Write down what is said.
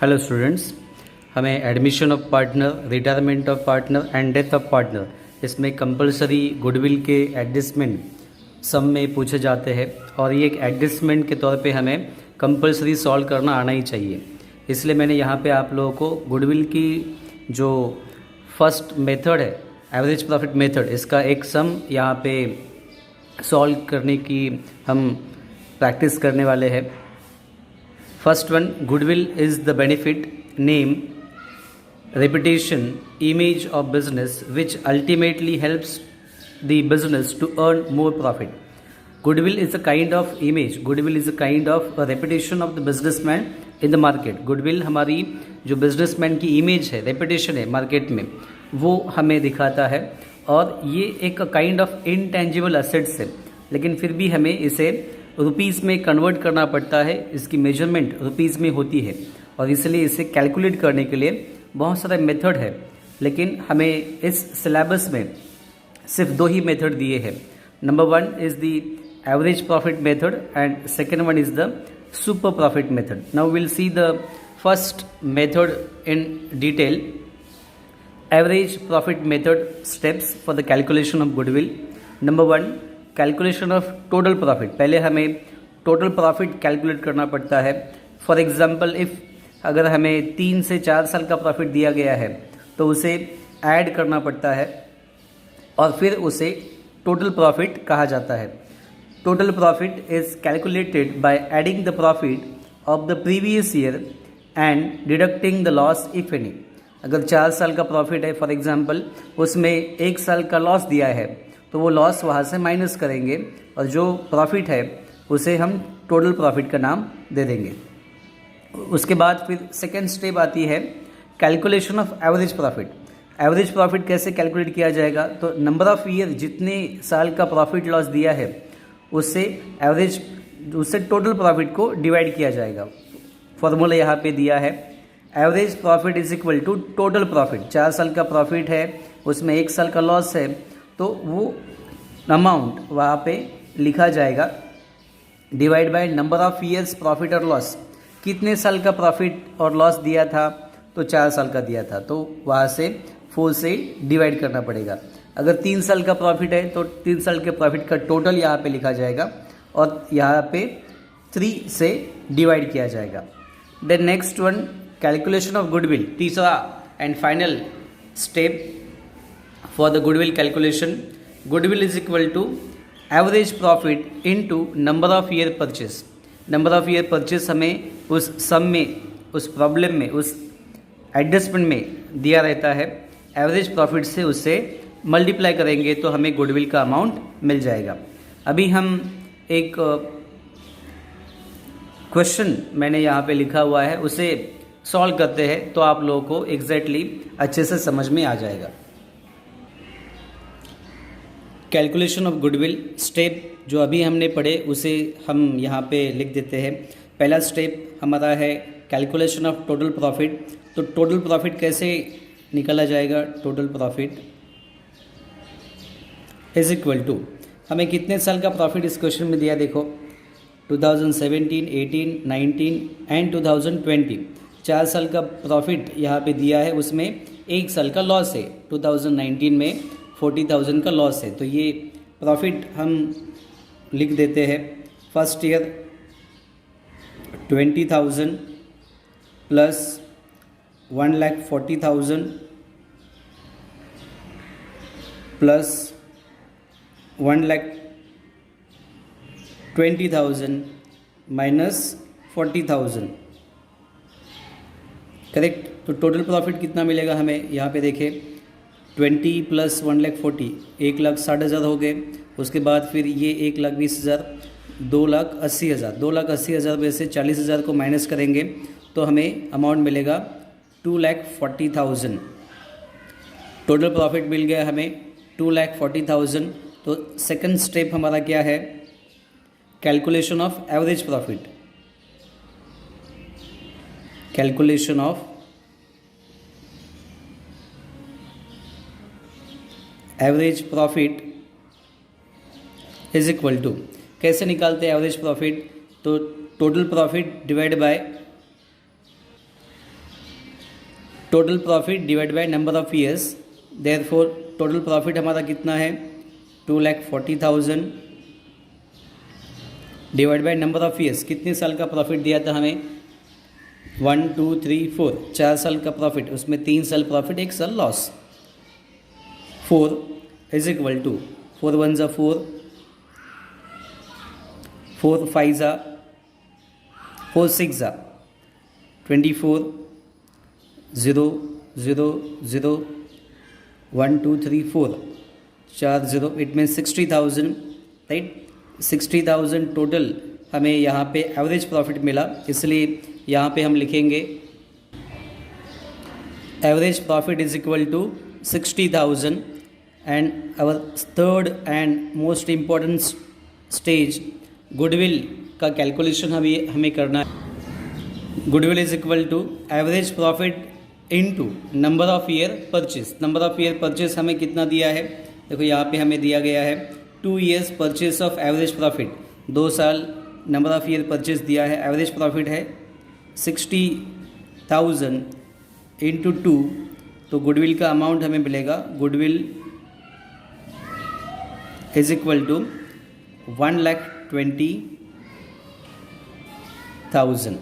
Hello students, हमें admission of partner, retirement of partner and death of partner, इसमें compulsory goodwill के adjustment सम में पूछे जाते हैं और ये एक एडजस्टमेंट के तौर पे हमें कंपलसरी सॉल्व करना आना ही चाहिए। इसलिए मैंने यहाँ पे आप लोगों को गुडविल की जो फर्स्ट मेथड है, एवरेज प्रॉफिट मेथड, इसका एक सम यहाँ पे सॉल्व करने की हम प्रैक्टिस करने वाले हैं। First one, goodwill is the benefit, name, reputation, image of business which ultimately helps the business to earn more profit. Goodwill is a kind of image, goodwill is a kind of a reputation of the businessman in the market. Goodwill हमारी जो businessman की image है, reputation है market में, वो हमें दिखाता है और ये एक kind of intangible assets है, लेकिन फिर भी हमें इसे रुपीज़ में कन्वर्ट करना पड़ता है। इसकी मेजरमेंट रुपीज़ में होती है और इसलिए इसे कैलकुलेट करने के लिए बहुत सारे मेथड है, लेकिन हमें इस सिलेबस में सिर्फ दो ही मेथड दिए हैं। Number one is the average profit method and second one is the super profit method. Now will see the first method in detail. Average profit method steps for the calculation of goodwill. Number one, calculation of total profit. पहले हमें total profit calculate करना पड़ता है। For example, if अगर हमें 3 से 4 साल का प्रॉफिट दिया गया है तो उसे ऐड करना पड़ता है और फिर उसे टोटल प्रॉफिट कहा जाता है। Total profit is calculated by adding the profit of the previous year and deducting the loss if any. अगर 4 साल का प्रॉफिट है, फॉर एग्जांपल, उसमें 1 साल का लॉस दिया है तो वो लॉस वहाँ से माइनस करेंगे और जो प्रॉफिट है उसे हम टोटल प्रॉफिट का नाम दे देंगे। उसके बाद फिर सेकेंड स्टेप आती है calculation of average profit. Average profit कैसे कैलकुलेट किया जाएगा? तो नंबर ऑफ ईयर, जितने साल का प्रॉफिट लॉस दिया है उससे टोटल प्रॉफिट को डिवाइड किया जाएगा। फॉर्मूला यहाँ पे दिया है, average profit is equal to total profit. 4 साल का प्रॉफिट है, उसमें 1 साल का लॉस है, तो वो अमाउंट वहाँ पे लिखा जाएगा divide by number of years profit और लॉस। कितने साल का प्रॉफिट और लॉस दिया था? तो 4 साल का दिया था, तो वहाँ से 4 से डिवाइड करना पड़ेगा। अगर 3 साल का प्रॉफिट है तो 3 साल के प्रॉफिट का टोटल यहाँ पे लिखा जाएगा और यहाँ पे 3 से डिवाइड किया जाएगा। Then next one, calculation of goodwill. तीसरा and final step for the goodwill calculation. Goodwill is equal to average profit into number of year purchase. Number of year purchase हमें उस सम में, उस प्रॉब्लम में, उस एडजस्टमेंट में दिया रहता है। एवरेज प्रॉफिट से उससे मल्टीप्लाई करेंगे तो हमें गुडविल का अमाउंट मिल जाएगा। अभी हम एक क्वेश्चन मैंने यहाँ पे लिखा हुआ है, उसे सॉल्व करते हैं तो आप लोगों को एग्जैक्टली अच्छे से समझ में आ जाएगा। कैलकुलेशन ऑफ गुडविल स्टेप जो अभी हमने पढ़े उसे हम यहाँ पे लिख देते हैं। पहला स्टेप हमारा है कैलकुलेशन ऑफ टोटल प्रॉफिट। तो टोटल प्रॉफिट कैसे निकाला जाएगा? Total profit is equal to, हमें कितने साल का प्रॉफिट इस क्वेश्चन में दिया, देखो 2017, 18, 19 एंड 2020। 4 साल का प्रॉफिट यहाँ पे दिया है, उसमें 1 साल का लॉस है। 2019 में 40,000 का लॉस है, तो ये प्रॉफिट हम लिख देते हैं। First year 20,000 plus 1,40,000 plus 1,20,000 minus 40,000, correct. तो टोटल प्रॉफिट कितना मिलेगा हमें? यहाँ पे देखें, 20 प्लस 1,40,000 1,60,000 हो गए। उसके बाद फिर ये 1,20,000 2,80,000 2,80,000 में से 40,000 को माइनस करेंगे तो हमें अमाउंट मिलेगा 2,40,000। टोटल प्रॉफिट मिल गया हमें 2,40,000। तो सेकंड स्टेप हमारा क्या है? Calculation of average profit. Calculation of average profit is equal to, कैसे निकालते हैं एवरेज प्रॉफिट? तो total profit divide by total profit divide by number of years, therefore total profit हमारा कितना है 2,40,000 divide by number of years, कितने साल का प्रॉफिट दिया था हमें 1 2 3 4, 4 साल का प्रॉफिट, उसमें 3 साल प्रॉफिट 1 साल लॉस। 4 इज इक्वल टू 4 1 ज़ा 4, 4 5 ज़ा 4 6 ज़ा 24, 0 0 0 1 2 3 4, 4 0, इट मीन्स 60,000, राइट। 60,000 टोटल हमें यहाँ पे एवरेज प्रॉफिट मिला, इसलिए यहाँ पे हम लिखेंगे average profit is equal to 60,000। And our third and most important stage goodwill का कैलकुलेशन हमें करना है। Goodwill is equal to average profit into number of year purchase. Number of year purchase हमें कितना दिया है, देखो यहाँ पे हमें दिया गया है 2 years purchase of average profit, 2 साल नंबर ऑफ ईयर परचेस दिया है, एवरेज प्रॉफिट है 60,000 इंटू 2, तो गुडविल का अमाउंट हमें मिलेगा, गुडविल इज इक्वल टू 1,20,000।